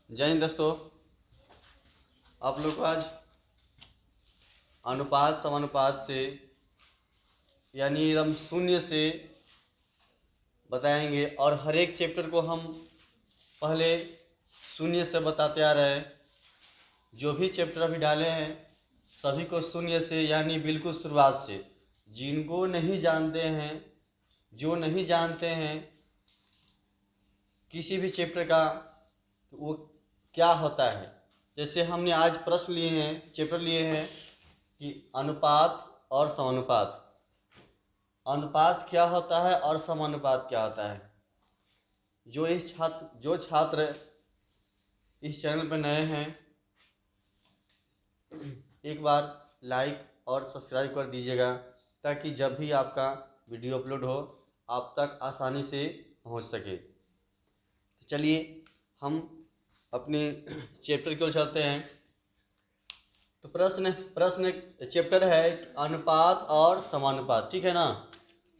जय हिंद दोस्तों। आप लोग को आज अनुपात समानुपात से यानी हम शून्य से बताएंगे और हर एक चैप्टर को हम पहले शून्य से बताते आ रहे हैं। जो भी चैप्टर अभी डाले हैं सभी को शून्य से यानी बिल्कुल शुरुआत से। जिनको नहीं जानते हैं, जो नहीं जानते हैं किसी भी चैप्टर का वो क्या होता है, जैसे हमने आज प्रश्न लिए हैं, चैप्टर लिए हैं कि अनुपात और समानुपात। अनुपात क्या होता है और समानुपात क्या होता है। जो छात्र इस चैनल पर नए हैं एक बार लाइक और सब्सक्राइब कर दीजिएगा ताकि जब भी आपका वीडियो अपलोड हो आप तक आसानी से पहुंच सके। तो चलिए हम अपने चैप्टर की ओर चलते हैं। तो प्रश्न चैप्टर है अनुपात और समानुपात, ठीक है ना।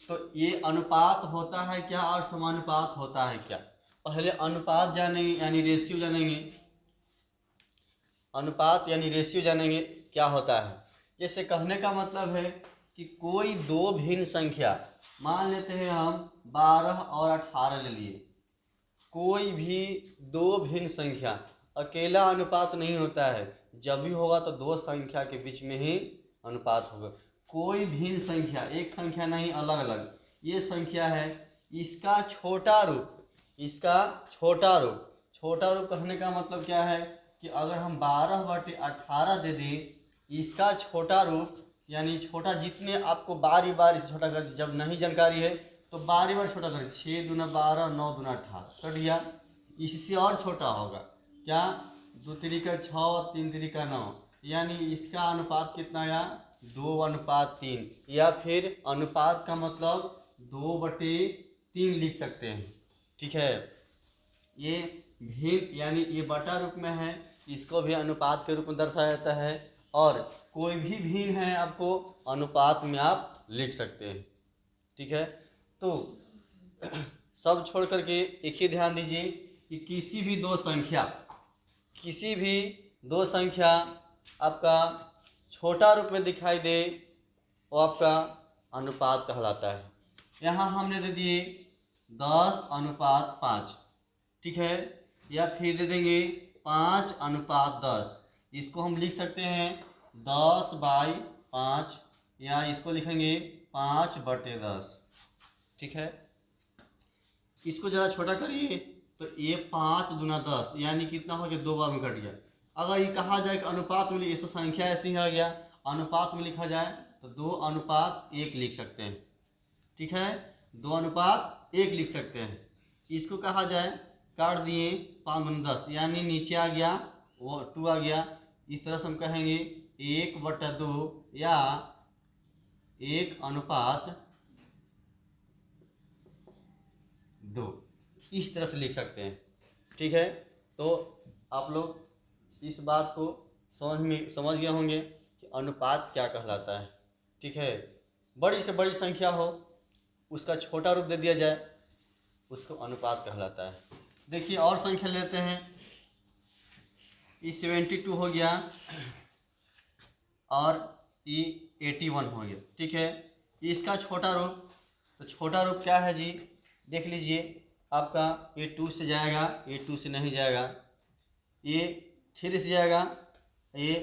तो ये अनुपात होता है क्या और समानुपात होता है क्या। पहले अनुपात जानेंगे यानी रेशियो जानेंगे। अनुपात यानी रेशियो जानेंगे क्या होता है। जैसे कहने का मतलब है कि कोई दो भिन्न संख्या, मान लेते हैं हम 12 और 18 ले लिए। कोई भी दो भिन्न संख्या, अकेला अनुपात नहीं होता है, जब भी होगा तो दो संख्या के बीच में ही अनुपात होगा। कोई भिन्न संख्या, एक संख्या नहीं, अलग अलग ये संख्या है, इसका छोटा रूप, इसका छोटा रूप। छोटा रूप कहने का मतलब क्या है कि अगर हम 12/18 दे दें, इसका छोटा रूप यानी छोटा, जितने आपको बारी बारी से छोटा कर, जब नहीं जानकारी है तो बारी बार छोटा करें। 6 दूना 12, 9 दूना 18 कर दिया। इससे और छोटा होगा क्या, 2 तिरिका 6 और 3 तिरिका 9, यानी इसका अनुपात कितना आया 2:3। या फिर अनुपात का मतलब 2/3 लिख सकते हैं, ठीक है। ये भिन्न यानी ये बटा रूप में है, इसको भी अनुपात के रूप में दर्शाया जाता है। और कोई भी भिन्न है आपको अनुपात में आप लिख सकते हैं, ठीक है। तो सब छोड़ करके एक ही ध्यान दीजिए कि किसी भी दो संख्या आपका छोटा रूप में दिखाई दे वो आपका अनुपात कहलाता है। यहाँ हमने दे दिए 10:5, ठीक है। या फिर दे देंगे 5:10। इसको हम लिख सकते हैं 10/5, या इसको लिखेंगे 5/10, ठीक है। इसको ज़रा छोटा करिए तो ये 5 दूना 10 यानी कितना हो गया, 2 बार में कट गया। अगर ये कहा जाए कि अनुपात में, इस तो संख्या ऐसी आ गया, अनुपात में लिखा जाए तो 2:1 लिख सकते हैं, ठीक है। 2:1 लिख सकते हैं। इसको कहा जाए, काट दिए 5 दूना 10 यानी नीचे आ गया वो 2 आ गया। इस तरह से हम कहेंगे 1/2 या 1:2, इस तरह से लिख सकते हैं, ठीक है। तो आप लोग इस बात को समझ गए होंगे कि अनुपात क्या कहलाता है, ठीक है। बड़ी से बड़ी संख्या हो उसका छोटा रूप दे दिया जाए उसको अनुपात कहलाता है। देखिए और संख्या लेते हैं, ये 72 हो गया और ये 81 हो गया, ठीक है। इसका छोटा रूप, तो छोटा रूप क्या है जी, देख लीजिए आपका ये 2 से जाएगा, ये 2 से नहीं जाएगा, ये 3 से जाएगा, ये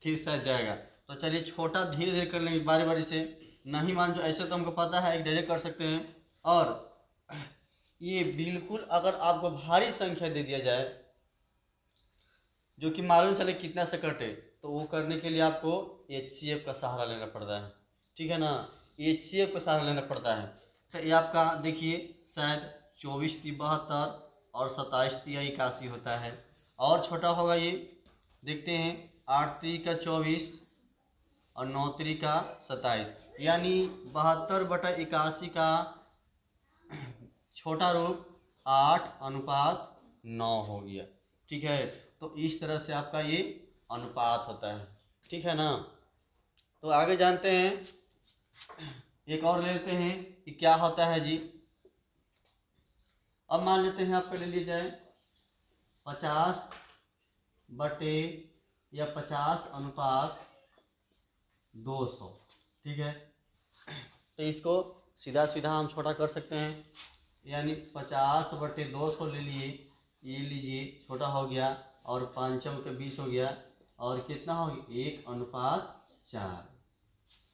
3 से जाएगा। तो चलिए छोटा धीरे धीरे कर लेंगे बारी बारी से, नहीं मान जो ऐसे तो हमको पता है एक डायरेक्ट कर सकते हैं। और ये बिल्कुल अगर आपको भारी संख्या दे दिया जाए जो कि मालूम चले कितना से कटे, तो वो करने के लिए आपको HCF का सहारा लेना पड़ता है, ठीक है ना। HCF का सहारा लेना पड़ता है। तो ये आपका देखिए शायद 24×72 और 27×81 होता है। और छोटा होगा ये, देखते हैं 8×24 और 9×27 यानी 72/81 का छोटा रूप 8:9 हो गया, ठीक है। तो इस तरह से आपका ये अनुपात होता है, ठीक है ना। तो आगे जानते हैं, एक और ले लेते हैं कि क्या होता है जी। अब मान लेते हैं आपका ले लिया जाए 50 बटे या 50/200, ठीक है। तो इसको सीधा सीधा हम छोटा कर सकते हैं, यानी 50/200 ले लिए, ये लीजिए छोटा हो गया, और 5 के 20 हो गया, और कितना हो गया 1:4,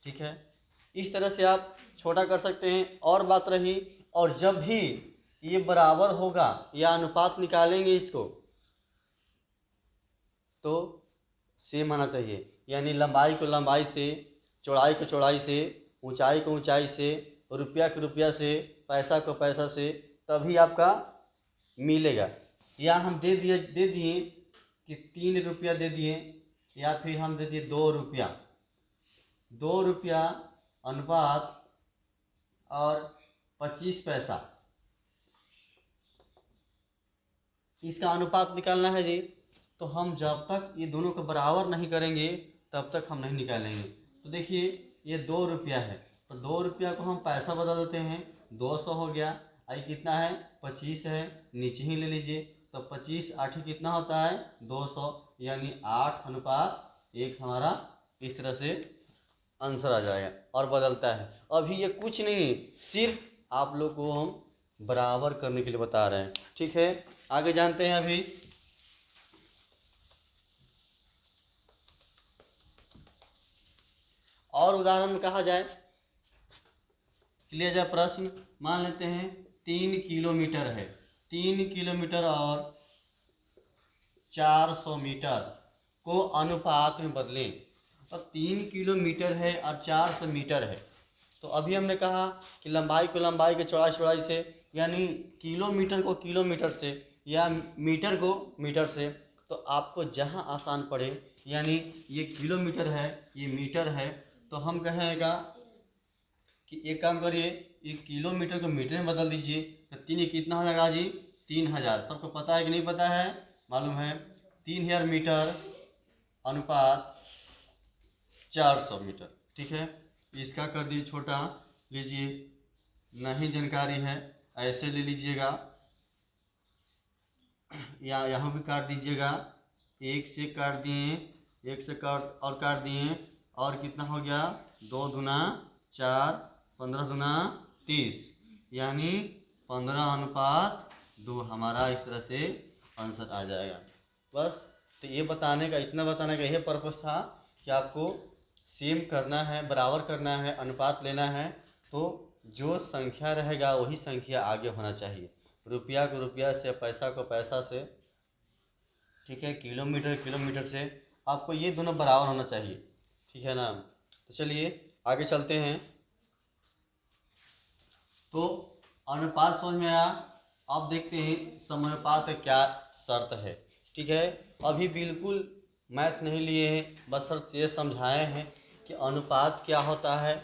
ठीक है। इस तरह से आप छोटा कर सकते हैं। और बात रही, और जब भी ये बराबर होगा या अनुपात निकालेंगे इसको तो सेम आना चाहिए, यानी लंबाई को लंबाई से, चौड़ाई को चौड़ाई से, ऊंचाई को ऊंचाई से, रुपया को रुपया से, पैसा को पैसा से, तभी आपका मिलेगा। या हम दे दिए कि 3 रुपया दे दिए, या फिर हम दे दिए 2 रुपया, 2 रुपया अनुपात और 25 पैसा, इसका अनुपात निकालना है जी। तो हम जब तक ये दोनों को बराबर नहीं करेंगे तब तक हम नहीं निकालेंगे। तो देखिए ये 2 रुपया है, तो 2 रुपया को हम पैसा बदल देते हैं, 200 हो गया। आई कितना है 25 है, नीचे ही ले लीजिए। तो 25 8 कितना होता है 200, यानी 8:1 हमारा इस तरह से आंसर आ जाएगा और बदलता है। अभी ये कुछ नहीं, सिर्फ आप लोग को हम बराबर करने के लिए बता रहे हैं, ठीक है। आगे जानते हैं अभी। और उदाहरण में कहा जाए, लिया जाए प्रश्न, मान लेते हैं 3 किलोमीटर है, 3 किलोमीटर और 400 मीटर को अनुपात में बदलें। अब 3 किलोमीटर है और 400 मीटर है, तो अभी हमने कहा कि लंबाई को लंबाई के चौड़ाई से, यानी किलोमीटर को किलोमीटर से या मीटर को मीटर से। तो आपको जहां आसान पड़े, यानी ये किलोमीटर है ये मीटर है, तो हम कहेगा कि एक काम करिए, एक किलोमीटर को मीटर में बदल दीजिए। तो 3 कितना हो जाएगा जी 3000। सबको पता है कि नहीं पता है, मालूम है। 3000 मीटर अनुपात 400 मीटर, ठीक है। इसका कर दीजिए छोटा, लीजिए नहीं जानकारी है ऐसे ले लीजिएगा, या यहाँ भी काट दीजिएगा, 1 से काट दिए, 1 से काट और काट दिए, और कितना हो गया 2 दूना 4, 15 दूना 30, यानी 15:2 हमारा इस तरह से आंसर आ जाएगा। बस, तो ये बताने का, इतना बताने का यह पर्पस था कि आपको सेम करना है, बराबर करना है, अनुपात लेना है। तो जो संख्या रहेगा वही संख्या आगे होना चाहिए, रुपया को रुपया से, पैसा को पैसा से, ठीक है, किलोमीटर किलोमीटर से, आपको ये दोनों बराबर होना चाहिए, ठीक है ना। तो चलिए आगे चलते हैं। तो अनुपात समझ में आया, अब देखते हैं समानुपात का क्या शर्त है, ठीक है। अभी बिल्कुल मैथ नहीं लिए हैं, बस सिर्फ ये समझाए हैं कि अनुपात क्या होता है,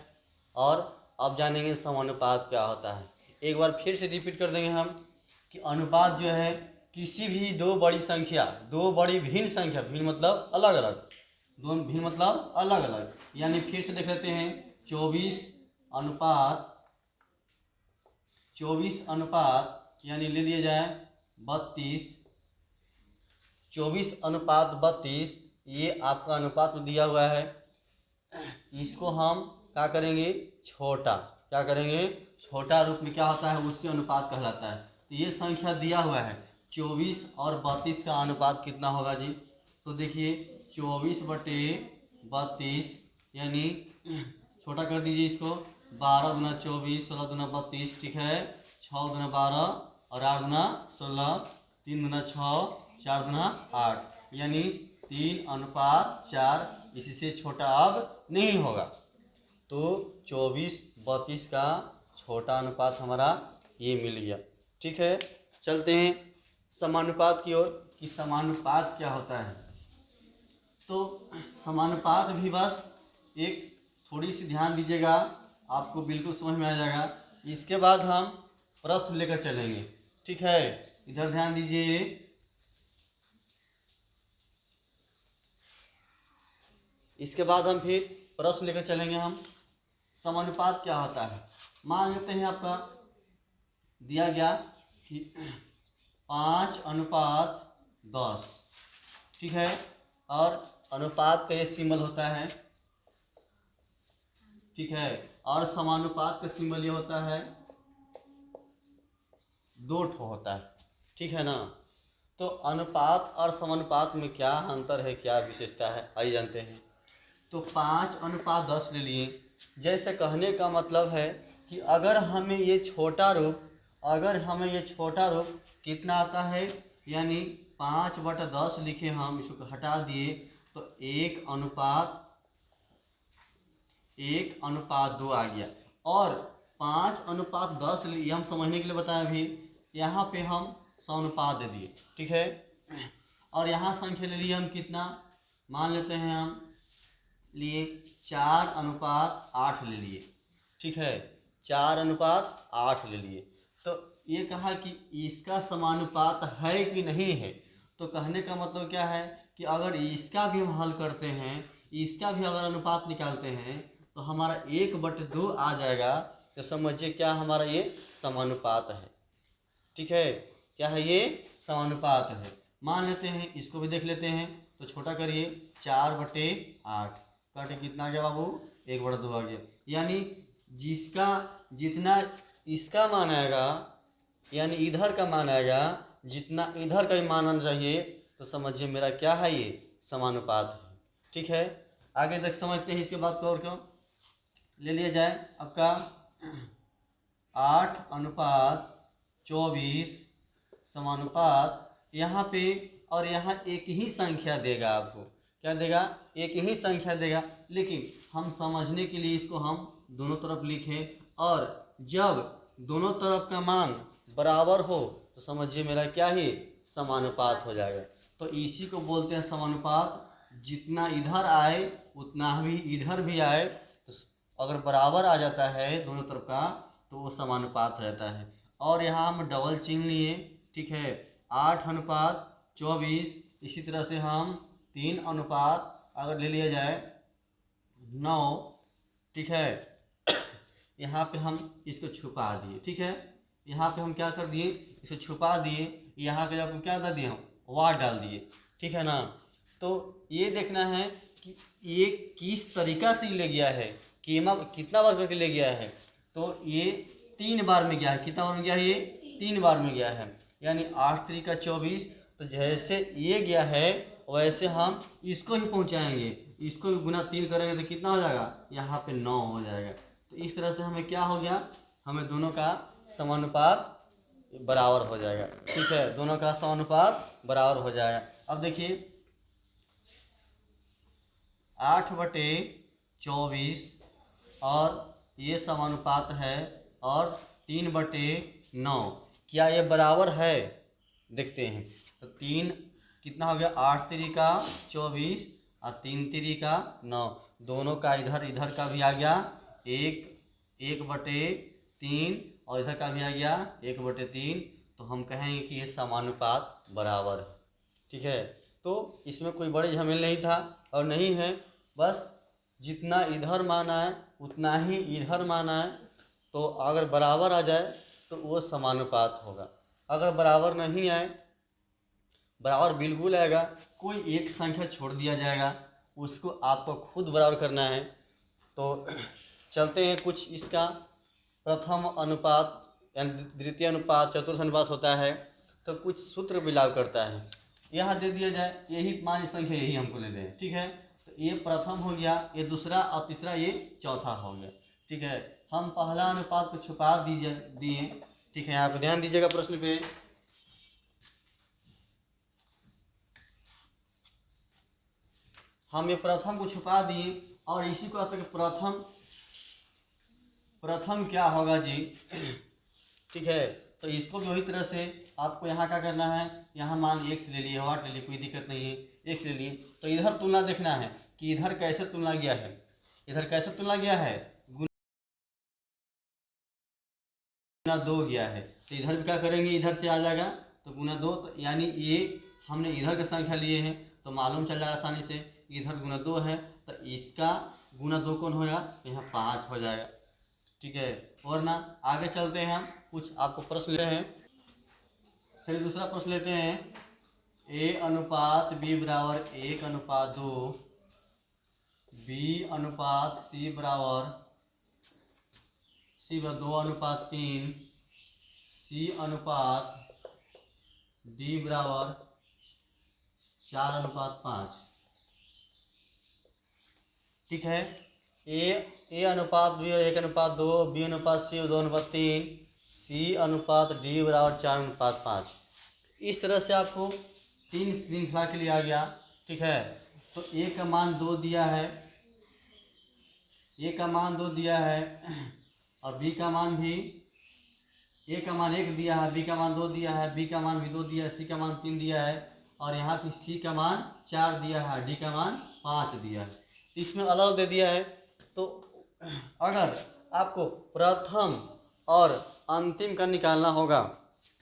और अब जानेंगे समानुपात क्या होता है। एक बार फिर से रिपीट कर देंगे हम कि अनुपात जो है किसी भी दो बड़ी संख्या, दो बड़ी भिन्न संख्या, भिन्न मतलब अलग अलग, दो भिन्न मतलब अलग अलग, यानी फिर से देख लेते हैं 24 अनुपात यानी ले लिया जाए 32, 24:32, ये आपका अनुपात दिया हुआ है। इसको हम क्या करेंगे छोटा, क्या करेंगे छोटा रूप में क्या होता है उससे अनुपात कहलाता है। तो ये संख्या दिया हुआ है, 24 और 32 का अनुपात कितना होगा जी। तो देखिए 24/32, यानी छोटा कर दीजिए इसको, 12 दूना 24, 16 दूना 32, ठीक है, 6 दूना 12 और 8 दूना 16, 3 दूना 6, 4 दूना 8, यानी 3:4। इससे छोटा अब नहीं होगा। तो 24/32 का छोटा अनुपात हमारा ये मिल गया, ठीक है। चलते हैं समानुपात की ओर कि समानुपात क्या होता है। तो समानुपात भी बस एक थोड़ी सी ध्यान दीजिएगा, आपको बिल्कुल समझ में आ जाएगा। इसके बाद हम प्रश्न लेकर चलेंगे, ठीक है, इधर ध्यान दीजिए। इसके बाद हम फिर प्रश्न लेकर चलेंगे हम। समानुपात क्या होता है, मान लेते हैं आपका दिया गया कि 5:1 10, ठीक है। और अनुपात का ये सिंबल होता है, ठीक है। और समानुपात का सिंबल ये होता है, 2 ठो होता है, ठीक है ना। तो अनुपात और समानुपात में क्या अंतर है, क्या विशेषता है, आइए जानते हैं। तो 5:10 ले लिए। जैसे कहने का मतलब है कि अगर हमें ये छोटा रूप कितना आता है, यानी 5/10 लिखे, हम इसको हटा दिए तो 1:2 आ गया। और 5:10 ये हम समझने के लिए बताएं अभी, यहाँ पे हम समानुपात दे दिए, ठीक है। और यहाँ संख्या ले लिए हम कितना, मान लेते हैं हम लिए 4:8 ले लिए, ठीक है। 4:8 ले लिए। तो ये कहा कि इसका समानुपात है कि नहीं है। तो कहने का मतलब क्या है कि अगर इसका भी हम हल करते हैं, इसका भी अगर अनुपात निकालते हैं तो हमारा 1/2 आ जाएगा। तो समझिए क्या हमारा ये समानुपात है, ठीक है। क्या है ये, समानुपात है। मान लेते हैं, इसको भी देख लेते हैं। तो छोटा करिए, 4/8 काटे कितना आ गया बाबू, 1/2 आ गया। यानी जिसका जितना इसका मान आएगा, यानी इधर का मान आएगा, जितना इधर का भी मान आना चाहिए, तो समझिए मेरा क्या है, ये समानुपात है, ठीक है। आगे तक समझते हैं इसके बाद को। और क्यों ले लिया जाए आपका 8:24 समानुपात, यहाँ पे और यहाँ एक ही संख्या देगा आपको। क्या देगा, एक ही संख्या देगा। लेकिन हम समझने के लिए इसको हम दोनों तरफ लिखें, और जब दोनों तरफ का मान बराबर हो तो समझिए मेरा क्या ही समानुपात हो जाएगा। तो इसी को बोलते हैं समानुपात। जितना इधर आए उतना ही इधर भी आए, तो अगर बराबर आ जाता है दोनों तरफ का तो वो समानुपात हो जाता है। और यहाँ हम डबल चिन्ह लिए, ठीक है। 8:24, इसी तरह से हम 3 अगर ले लिया जाए 9, ठीक है। यहाँ पे हम इसको छुपा दिए, ठीक है। यहाँ पे हम क्या कर दिए, इसे छुपा दिए। यहाँ के जब क्या कर दिए, हम वाट डाल दिए, ठीक है ना। तो ये देखना है कि ये किस तरीका से ले गया है, कीमा कितना बार करके ले गया है। तो ये 3 बार में गया है। कितना बार में गया है, ये 3 बार में गया है। यानी 8×3=24। तो जैसे ये गया है वैसे हम इसको ही पहुंचाएंगे, इसको भी गुना 3 करेंगे तो कितना हो जाएगा, यहाँ पे 9 हो जाएगा। तो इस तरह से हमें क्या हो गया, हमें दोनों का समानुपात बराबर हो जाएगा, ठीक है। दोनों का समानुपात बराबर हो जाएगा। अब देखिए 8/24 और ये समानुपात है, और 3/9, क्या ये बराबर है, देखते हैं। तो 3 कितना हो गया, 8×3=24 और 3×3=9। दोनों का इधर इधर का भी आ गया 1/3, और इधर का भी आ गया 1/3। तो हम कहेंगे कि ये समानुपात बराबर है, ठीक है। तो इसमें कोई बड़े झमेल नहीं था और नहीं है। बस जितना इधर मान आए उतना ही इधर मान आए। तो अगर बराबर आ जाए तो वो समानुपात होगा। अगर बराबर नहीं आए, बराबर बिल्कुल आएगा, कोई एक संख्या छोड़ दिया जाएगा, उसको आपको खुद बराबर करना है। तो चलते हैं कुछ इसका। प्रथम अनुपात यानी द्वितीय अनुपात, चतुर्थ अनुपात होता है, तो कुछ सूत्र भी लागू करता है। यहाँ दे दिया जाए, यही मान संख्या यही हमको ले लें, ठीक है। तो ये प्रथम हो गया, ये दूसरा, और तीसरा ये चौथा हो गया, ठीक है। हम पहला अनुपात को छुपा दिए, ठीक है। आप ध्यान दीजिएगा प्रश्न पे। हम ये प्रथम को छुपा दिए, और इसी को कहते हैं प्रथम क्या होगा जी, ठीक है। तो इसको भी वही तरह से आपको यहाँ क्या करना है, यहाँ मान x ले लिए, वाट ले लिए, कोई दिक्कत नहीं है, x ले लिए। तो इधर तुलना देखना है कि इधर कैसे तुलना गया है, इधर कैसे तुलना गया है, गुना 2 गया है। तो इधर भी क्या करेंगे, इधर से आ जाएगा तो गुना 2। तो यानी ये हमने इधर का संख्या लिए हैं, तो मालूम चल जाएगा आसानी से, इधर गुना 2 है तो इसका गुना 2 कौन होगा, यहाँ 5 हो जाएगा, ठीक है। और ना आगे चलते हैं, हम कुछ आपको प्रश्न लेते हैं। चलिए दूसरा प्रश्न लेते हैं। ए अनुपात बी बराबर 1:2, बी अनुपात सी बराबर 2:3, सी अनुपात डी बराबर 4:5। ठीक है, ए अनुपात बी 1:2, बी अनुपात सी 2:3, सी अनुपात डी बराबर 4:5। इस तरह से आपको 3 श्रृंखला के लिए आ गया। ठीक है, तो ए का मान 2 दिया है, ए का मान 2 दिया है, और बी का मान भी, ए का मान 1 दिया है, बी का मान 2 दिया है, बी का मान भी 2 दिया है, सी का मान 3 दिया है, और यहाँ पे सी का मान 4 दिया है, डी का मान 5 दिया है। इसमें अलग दे दिया है। तो अगर आपको प्रथम और अंतिम का निकालना होगा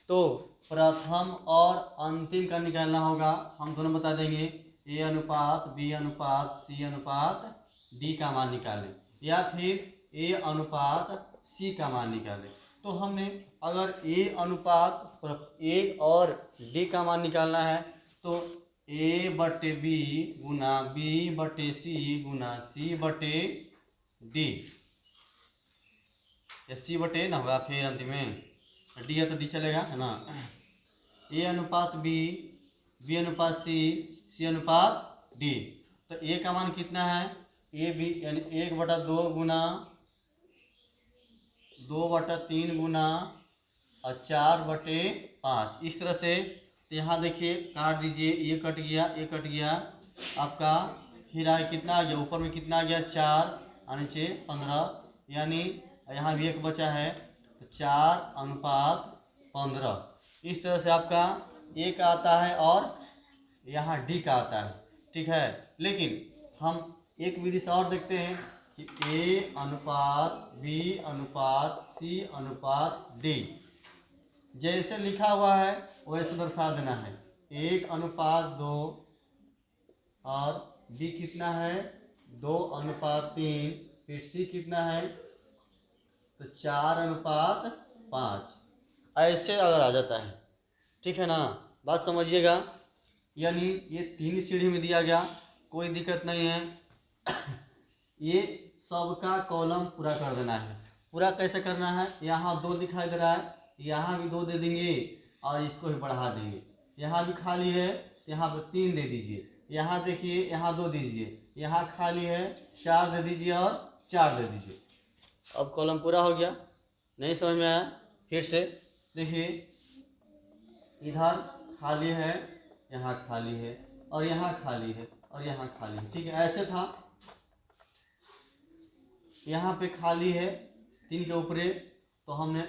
तो प्रथम और अंतिम का निकालना होगा, हम दोनों बता देंगे। ए अनुपात बी अनुपात सी अनुपात डी का मान निकालें, या फिर ए अनुपात सी का मान निकालें। तो हमने अगर ए अनुपात ए और डी का मान निकालना है तो ए बटे बी गुना बी बटे सी गुना सी बटे डी, या सी बटे ना होगा, फिर अंतिम में डी है तो डी चलेगा, है ना। ए अनुपात बी, बी अनुपात सी, सी अनुपात डी। तो ए का मान कितना है, ए बी यानी 1/2 गुना 2/3 गुना और 4/5। इस तरह से तो यहाँ देखिए काट दीजिए, ये कट गया, ये कट गया आपका, फिर आगे कितना आ गया, ऊपर में कितना आ गया 4 और नीचे 15, यानी यहाँ भी 1 बचा है, तो 4:15। इस तरह से आपका ए का आता है और यहाँ डी का आता है। ठीक है, लेकिन हम एक विधि से और देखते हैं कि ए अनुपात बी अनुपात सी अनुपात डी, जैसे लिखा हुआ है वैसे दर्शा देना है। 1:2 और डी कितना है 2:3, फिर सी कितना है तो 4:5, ऐसे अगर आ जाता है। ठीक है ना, बात समझिएगा। यानी ये 3 सीढ़ी में दिया गया, कोई दिक्कत नहीं है। ये सबका कॉलम पूरा कर देना है। पूरा कैसे करना है, यहाँ 2 दिखाई दे रहा है, यहाँ भी 2 दे देंगे और इसको भी बढ़ा देंगे। यहाँ भी खाली है, यहाँ पर 3 दे दीजिए, यहाँ देखिए यहाँ 2 दीजिए, यहाँ खाली है 4 दे दीजिए और 4 दे दीजिए। अब कॉलम पूरा हो गया। नहीं समझ में आया, फिर से देखिए, इधर खाली है, यहाँ खाली है, और यहाँ खाली है, और यहाँ खाली है। ठीक है, ऐसे था, यहाँ पे खाली है 3 के ऊपरे, तो हमने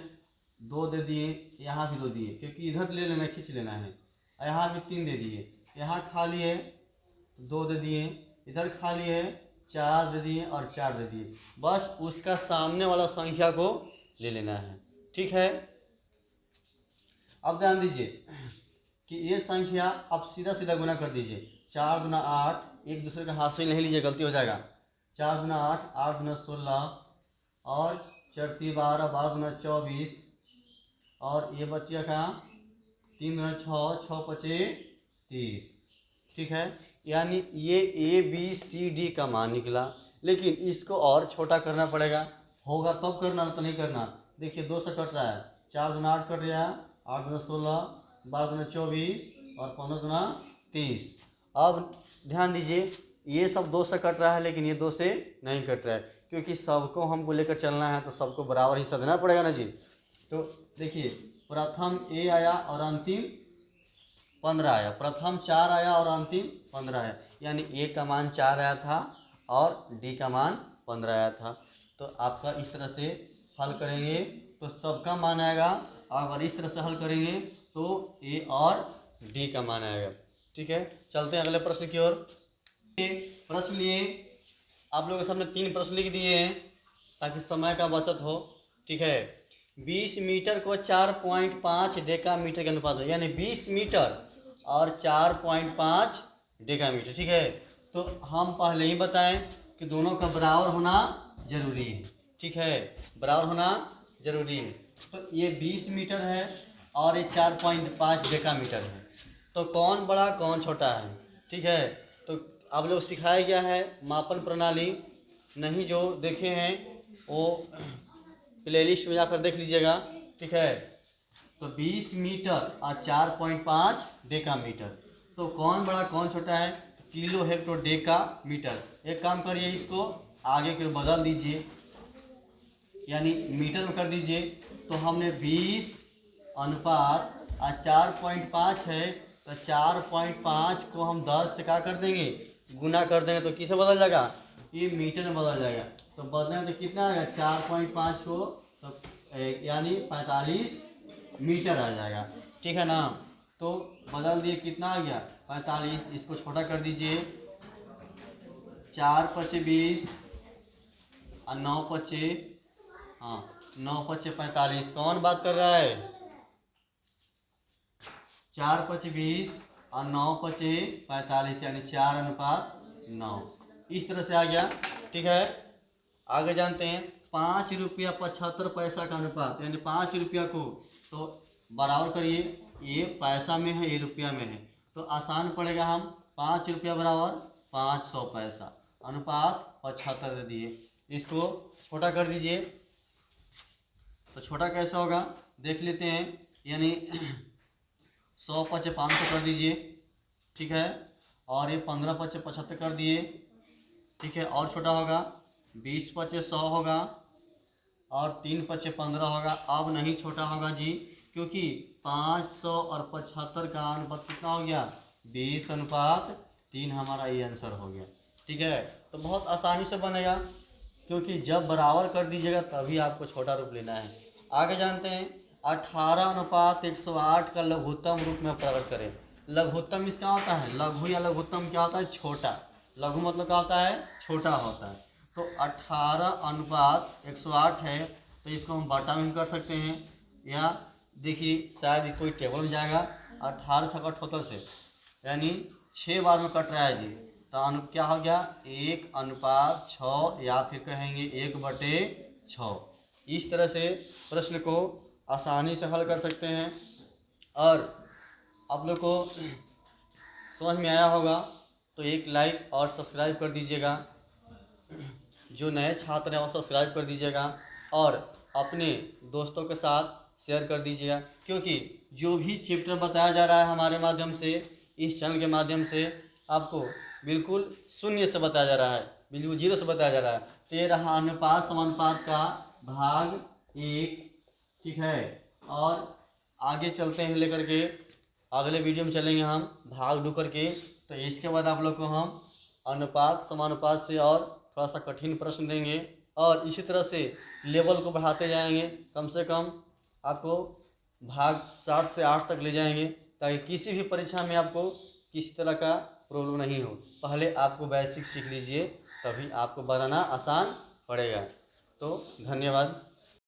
2 दे दिए, यहाँ भी 2 दिए, क्योंकि इधर ले लेना, खींच लेना है। यहाँ भी 3 दे दिए, यहाँ खाली है 2 दे दिए, इधर खाली है 4 दे दिए और 4 दे दिए। बस उसका सामने वाला संख्या को ले लेना है। ठीक है, अब ध्यान दीजिए कि ये संख्या आप सीधा सीधा गुना कर दीजिए। 4 दूना 8, एक दूसरे का हाथ से नहीं लीजिए, गलती हो जाएगा। 4 दूना 8, 8 दूना 16, और 4 3 12, 12 दूना 24, और ये बचिया का 3 दूना 6, 6 5 30। ठीक है, यानी ये ए बी सी डी का मान निकला, लेकिन इसको और छोटा करना पड़ेगा। होगा तब करना, तो नहीं करना। देखिए 2 से कट रहा है, 4 दूना 8 कट रहा है, 8 दूना 16, 12 दूना 24 और 15 दूना 30। अब ध्यान दीजिए, ये सब 2 से कट रहा है, लेकिन ये 2 से नहीं कट रहा है, क्योंकि सबको हमको लेकर चलना है, तो सबको बराबर हिस्सा देना पड़ेगा ना जी। तो देखिए, प्रथम ए आया और अंतिम 15 आया, प्रथम 4 आया और अंतिम 15 आया, यानी ए का मान 4 आया था और डी का मान 15 आया था। तो आपका इस तरह से हल करेंगे तो सबका मान आएगा, अगर इस तरह से हल करेंगे तो ए और डी का मान आएगा। ठीक है, चलते हैं अगले प्रश्न की ओर। प्रश्न लिए आप लोगों के सामने 3 प्रश्न लिख दिए हैं ताकि समय का बचत हो। ठीक है, 20 मीटर को 4.5 डेकामीटर के अनुपात है, यानी 20 मीटर और 4.5 डेकामीटर। ठीक है, तो हम पहले ही बताएं कि दोनों का बराबर होना जरूरी है। ठीक है, बराबर होना जरूरी है। तो ये 20 मीटर है और ये 4.5 डेकामीटर है। तो कौन बड़ा कौन छोटा है, ठीक है। तो आप लोग सिखाया गया है मापन प्रणाली, नहीं जो देखे हैं वो प्लेलिस्ट में जाकर देख लीजिएगा, ठीक है। तो 20 मीटर और 4.5 डेका मीटर, तो कौन बड़ा कौन छोटा है, किलो हेक्टो डेका मीटर। एक काम करिए, इसको आगे के बदल दीजिए, यानी मीटर में कर दीजिए। तो हमने 20 अनुपात और 4.5 है, तो 4.5 को हम 10 से क्या कर देंगे, गुना कर देंगे, तो किसे बदल जाएगा, ये मीटर में बदल जाएगा। तो बदलेंगे तो कितना आएगा, 4.5 को तो यानी 45 मीटर आ जाएगा, ठीक है ना। तो बदल दिए, कितना आ गया 45, इसको छोटा कर दीजिए, 4 पचे 20 और 9 पचे, हाँ 9 पचे 45, कौन बात कर रहा है, 4 पचे 20 और 9 पचे 45, यानी 4:9, इस तरह से आ गया, ठीक है। आगे जानते हैं 5 रुपया 75 पैसा का अनुपात, यानी 5 रुपया को तो बराबर करिए, ये पैसा में है ये रुपया में है, तो आसान पड़ेगा, हम 5 रुपया बराबर 500 पैसा, अनुपात 75 दे दिए। इसको छोटा कर दीजिए, तो छोटा कैसा होगा देख लेते हैं, यानी 100 पचे 500 कर दीजिए, ठीक है। और ये 15 पचे 75 कर दिए, ठीक है। और छोटा होगा 20 पचे 100 होगा, और 3 पचे 15 होगा। अब नहीं छोटा होगा जी, क्योंकि 500 और 75 का अनुपात कितना हो गया, 20:3 हमारा ये आंसर हो गया, ठीक है। तो बहुत आसानी से बनेगा, क्योंकि जब बराबर कर दीजिएगा तभी आपको छोटा रूप लेना है। आगे जानते हैं 18:108 का लघुत्तम रूप में प्रकट करें। लघुत्तम इसका होता है, लघु या लघुत्तम क्या होता है, छोटा। लघु मतलब क्या होता है, छोटा होता है। तो 18:108 है, तो इसको हम बटा में कर सकते हैं, या देखिए शायद कोई टेबल में जाएगा, 18 से 78 से, यानी 6 बार में कट रहा है जी, तो क्या हो गया 1:6, या फिर कहेंगे 1/6। इस तरह से प्रश्न को आसानी से हल कर सकते हैं। और आप लोग को समझ में आया होगा तो एक लाइक और सब्सक्राइब कर दीजिएगा, जो नए छात्र हैं वो सब्सक्राइब कर दीजिएगा, और अपने दोस्तों के साथ शेयर कर दीजिएगा, क्योंकि जो भी चैप्टर बताया जा रहा है हमारे माध्यम से, इस चैनल के माध्यम से, आपको बिल्कुल शून्य से बताया जा रहा है, बिल्कुल जीरो से बताया जा रहा है। तो ये रहा अनुपात समानुपात का भाग 1, ठीक है। और आगे चलते हैं लेकर के, अगले वीडियो में चलेंगे हम भाग 2 करके। तो इसके बाद आप लोग को हम अनुपात समानुपात से और थोड़ा सा कठिन प्रश्न देंगे, और इसी तरह से लेवल को बढ़ाते जाएंगे, कम से कम आपको भाग 7 से 8 तक ले जाएंगे, ताकि किसी भी परीक्षा में आपको किसी तरह का प्रॉब्लम नहीं हो। पहले आपको बेसिक सीख लीजिए, तभी आपको बनाना आसान पड़ेगा। तो धन्यवाद।